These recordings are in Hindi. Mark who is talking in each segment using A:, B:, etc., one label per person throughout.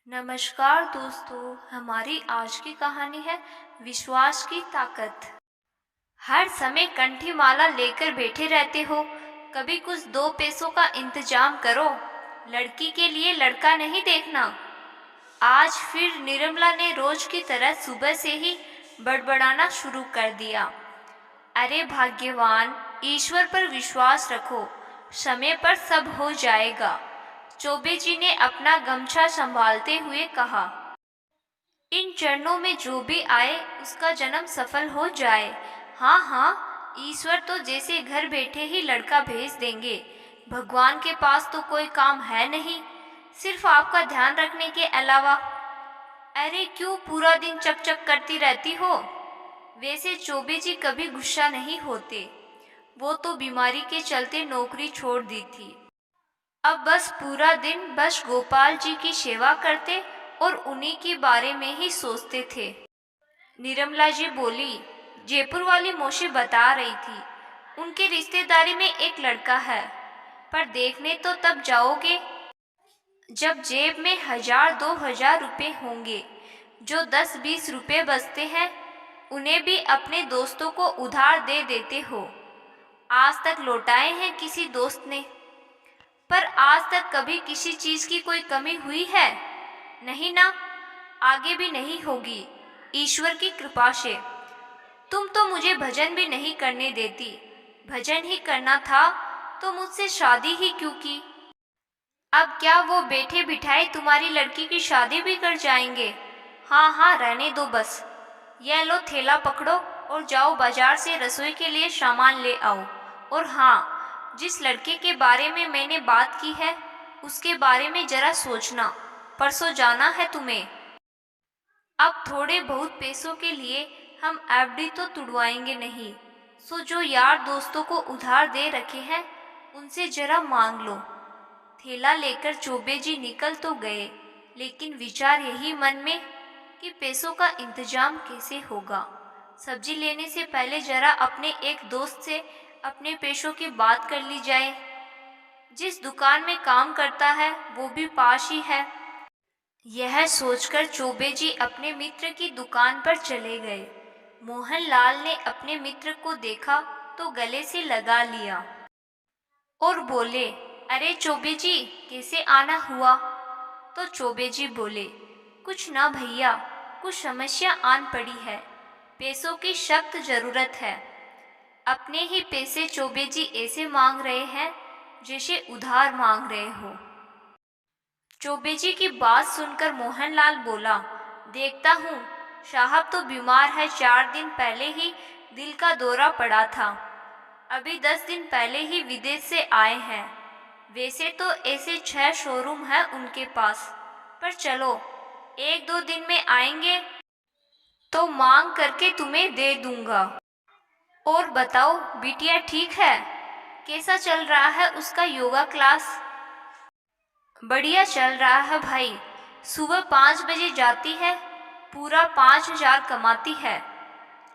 A: नमस्कार दोस्तों, हमारी आज की कहानी है विश्वास की ताकत। हर समय कंठी माला लेकर बैठे रहते हो, कभी कुछ दो पैसों का इंतजाम करो। लड़की के लिए लड़का नहीं देखना। आज फिर निर्मला ने रोज की तरह सुबह से ही बड़बड़ाना शुरू कर दिया। अरे भाग्यवान, ईश्वर पर विश्वास रखो, समय पर सब हो जाएगा। चौबे जी ने अपना गमछा संभालते हुए कहा। इन चरणों में जो भी आए उसका जन्म सफल हो जाए। हाँ हाँ, ईश्वर तो जैसे घर बैठे ही लड़का भेज देंगे। भगवान के पास तो कोई काम है नहीं, सिर्फ आपका ध्यान रखने के अलावा। अरे क्यों पूरा दिन चक चक करती रहती हो? वैसे चौबे जी कभी गुस्सा नहीं होते, वो तो बीमारी के चलते नौकरी छोड़ दी थी। अब बस पूरा दिन बस गोपाल जी की सेवा करते और उन्हीं के बारे में ही सोचते थे। निर्मला जी बोली, जयपुर वाली मौसी बता रही थी उनके रिश्तेदारी में एक लड़का है, पर देखने तो तब जाओगे जब जेब में 1000-2000 रुपए होंगे। जो 10-20 रुपए बचते हैं उन्हें भी अपने दोस्तों को उधार दे देते हो। आज तक लौटाए हैं किसी दोस्त ने? पर आज तक कभी किसी चीज की कोई कमी हुई है? नहीं ना, आगे भी नहीं होगी, ईश्वर की कृपा से। तुम तो मुझे भजन भी नहीं करने देती। भजन ही करना था तो मुझसे शादी ही क्यों की? अब क्या वो बैठे बिठाए तुम्हारी लड़की की शादी भी कर जाएंगे? हाँ हाँ, रहने दो बस। यह लो थैला पकड़ो और जाओ बाजार से रसोई के लिए सामान ले आओ। और हाँ, जिस लड़के के बारे में मैंने बात की है उसके बारे में जरा सोचना, परसों जाना है तुम्हें। अब थोड़े बहुत पैसों के लिए हम एफडी तो तुड़वाएंगे नहीं, सो जो यार दोस्तों को उधार दे रखे हैं उनसे जरा मांग लो। थैला लेकर चौबे जी निकल तो गए, लेकिन विचार यही मन में कि पैसों का इंतजाम कैसे होगा। सब्जी लेने से पहले जरा अपने एक दोस्त से अपने पैसों की बात कर ली जाए। जिस दुकान में काम करता है वो भी पास ही है। यह सोचकर चौबे जी अपने मित्र की दुकान पर चले गए। मोहनलाल ने अपने मित्र को देखा तो गले से लगा लिया और बोले, अरे चौबे जी, कैसे आना हुआ? तो चौबे जी बोले, कुछ ना भैया, कुछ समस्या आन पड़ी है, पैसों की सख्त जरूरत है। अपने ही पैसे चौबे जी ऐसे मांग रहे हैं जैसे उधार मांग रहे हो। चौबे जी की बात सुनकर मोहनलाल बोला, देखता हूँ, साहब तो बीमार है। 4 दिन पहले ही दिल का दौरा पड़ा था। अभी 10 दिन पहले ही विदेश से आए हैं। वैसे तो ऐसे 6 शोरूम हैं उनके पास, पर चलो 1-2 दिन में आएंगे तो मांग करके तुम्हें दे दूंगा। और बताओ बिटिया ठीक है? कैसा चल रहा है उसका योगा क्लास? बढ़िया चल रहा है भाई। सुबह 5 बजे जाती है, पूरा 5000 कमाती है।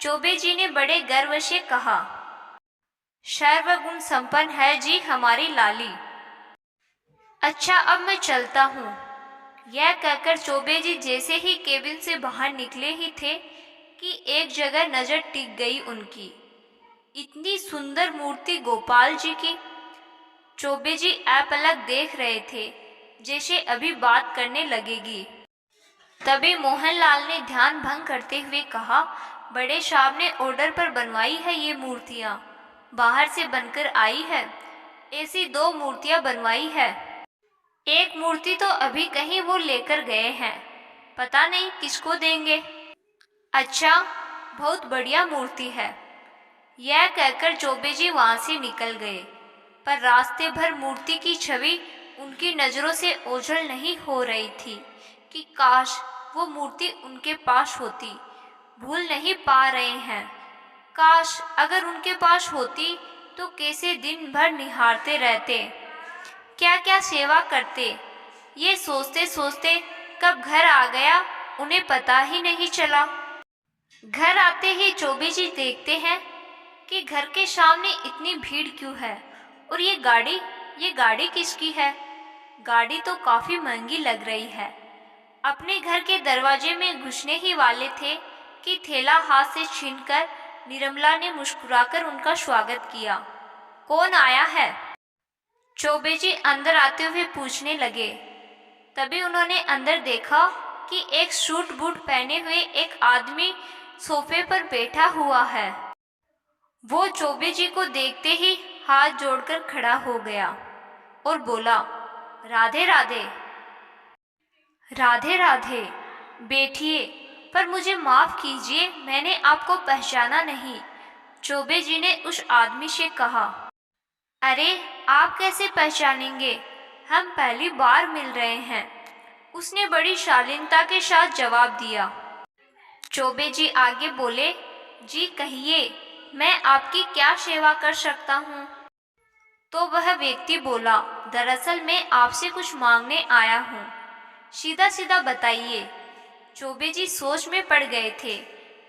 A: चौबे जी ने बड़े गर्व से कहा। सर्वगुण संपन्न है जी हमारी लाली। अच्छा, अब मैं चलता हूँ। यह कहकर चौबे जी जैसे ही केबिन से बाहर निकले ही थे कि एक जगह नजर टिक गई उनकी। इतनी सुंदर मूर्ति गोपाल जी की। चौबे जी अपलक देख रहे थे, जैसे अभी बात करने लगेगी। तभी मोहनलाल ने ध्यान भंग करते हुए कहा, बड़े साहब ने ऑर्डर पर बनवाई है ये मूर्तियाँ, बाहर से बनकर आई है। ऐसी 2 मूर्तियाँ बनवाई है। एक मूर्ति तो अभी कहीं वो लेकर गए हैं, पता नहीं किसको देंगे। अच्छा, बहुत बढ़िया मूर्ति है। यह कहकर चौबे जी वहां से निकल गए, पर रास्ते भर मूर्ति की छवि उनकी नजरों से ओझल नहीं हो रही थी कि काश वो मूर्ति उनके पास होती। भूल नहीं पा रहे हैं। काश अगर उनके पास होती तो कैसे दिन भर निहारते रहते, क्या क्या सेवा करते। ये सोचते सोचते कब घर आ गया उन्हें पता ही नहीं चला। घर आते ही चौबे जी देखते हैं कि घर के सामने इतनी भीड़ क्यों है, और ये गाड़ी किसकी है? गाड़ी तो काफी महंगी लग रही है। अपने घर के दरवाजे में घुसने ही वाले थे कि थैला हाथ से छीनकर निर्मला ने मुस्कुराकर उनका स्वागत किया। कौन आया है? चौबे जी अंदर आते हुए पूछने लगे। तभी उन्होंने अंदर देखा कि एक सूट बूट पहने हुए एक आदमी सोफे पर बैठा हुआ है। वो चौबे जी को देखते ही हाथ जोड़कर खड़ा हो गया और बोला, राधे राधे। राधे राधे, बैठिए, पर मुझे माफ कीजिए, मैंने आपको पहचाना नहीं, चौबे जी ने उस आदमी से कहा। अरे, आप कैसे पहचानेंगे, हम पहली बार मिल रहे हैं, उसने बड़ी शालीनता के साथ जवाब दिया। चौबे जी आगे बोले, जी कहिए, मैं आपकी क्या सेवा कर सकता हूँ? तो वह व्यक्ति बोला, दरअसल मैं आपसे कुछ मांगने आया हूँ, सीधा सीधा बताइए। चौबे जी सोच में पड़ गए थे,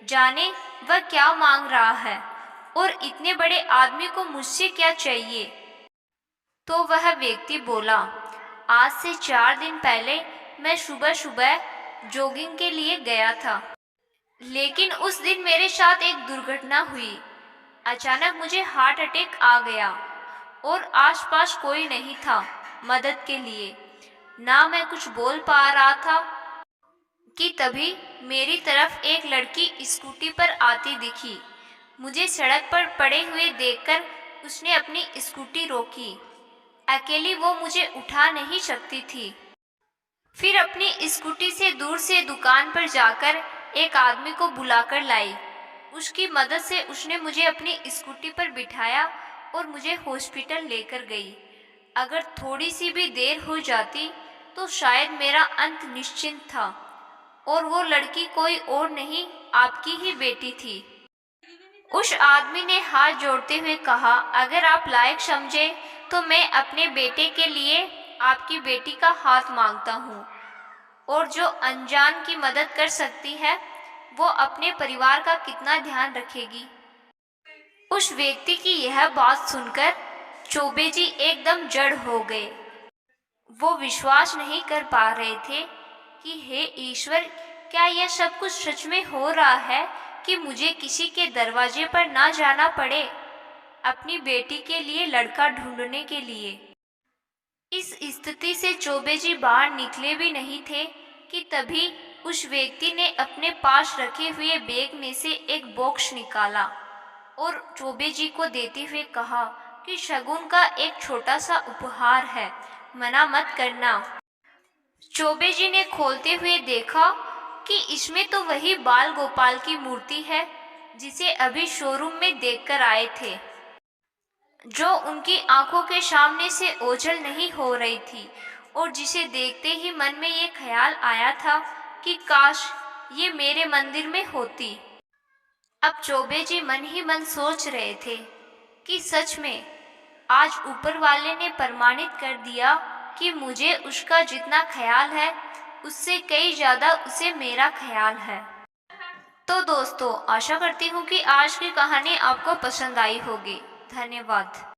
A: जाने वह क्या मांग रहा है और इतने बड़े आदमी को मुझसे क्या चाहिए। तो वह व्यक्ति बोला, आज से 4 दिन पहले मैं सुबह सुबह जॉगिंग के लिए गया था, लेकिन उस दिन मेरे साथ एक दुर्घटना हुई। अचानक मुझे हार्ट अटैक आ गया और आसपास कोई नहीं था मदद के लिए, ना मैं कुछ बोल पा रहा था कि तभी मेरी तरफ एक लड़की स्कूटी पर आती दिखी। मुझे सड़क पर पड़े हुए देखकर उसने अपनी स्कूटी रोकी। अकेली वो मुझे उठा नहीं सकती थी। फिर अपनी स्कूटी से दुकान पर जाकर एक आदमी को बुलाकर लाई। उसकी मदद से उसने मुझे अपनी स्कूटी पर बिठाया और मुझे हॉस्पिटल लेकर गई। अगर थोड़ी सी भी देर हो जाती तो शायद मेरा अंत निश्चित था, और वो लड़की कोई और नहीं, आपकी ही बेटी थी। उस आदमी ने हाथ जोड़ते हुए कहा, अगर आप लायक समझे तो मैं अपने बेटे के लिए आपकी बेटी का हाथ मांगता हूँ, और जो अनजान की मदद कर सकती है वो अपने परिवार का कितना ध्यान रखेगी। उस व्यक्ति की यह बात सुनकर चौबे जी एकदम जड़ हो गए। वो विश्वास नहीं कर पा रहे थे कि हे ईश्वर, क्या यह सब कुछ सच में हो रहा है कि मुझे किसी के दरवाजे पर ना जाना पड़े अपनी बेटी के लिए लड़का ढूंढने के लिए। इस स्थिति से चौबे जी बाहर निकले भी नहीं थे कि तभी उस व्यक्ति ने अपने पास रखे हुए बैग में से एक बॉक्स निकाला और चौबे जी को देते हुए कहा कि शगुन का एक छोटा सा उपहार है, मना मत करना। चौबे जी ने खोलते हुए देखा कि इसमें तो वही बाल गोपाल की मूर्ति है जिसे अभी शोरूम में देखकर आए थे, जो उनकी आंखों के सामने से ओझल नहीं हो रही थी, और जिसे देखते ही मन में ये ख्याल आया था कि काश ये मेरे मंदिर में होती। अब चौबे जी मन ही मन सोच रहे थे कि सच में आज ऊपर वाले ने प्रमाणित कर दिया कि मुझे उसका जितना ख्याल है उससे कई ज़्यादा उसे मेरा ख्याल है। तो दोस्तों, आशा करती हूँ कि आज की कहानी आपको पसंद आई होगी। धन्यवाद।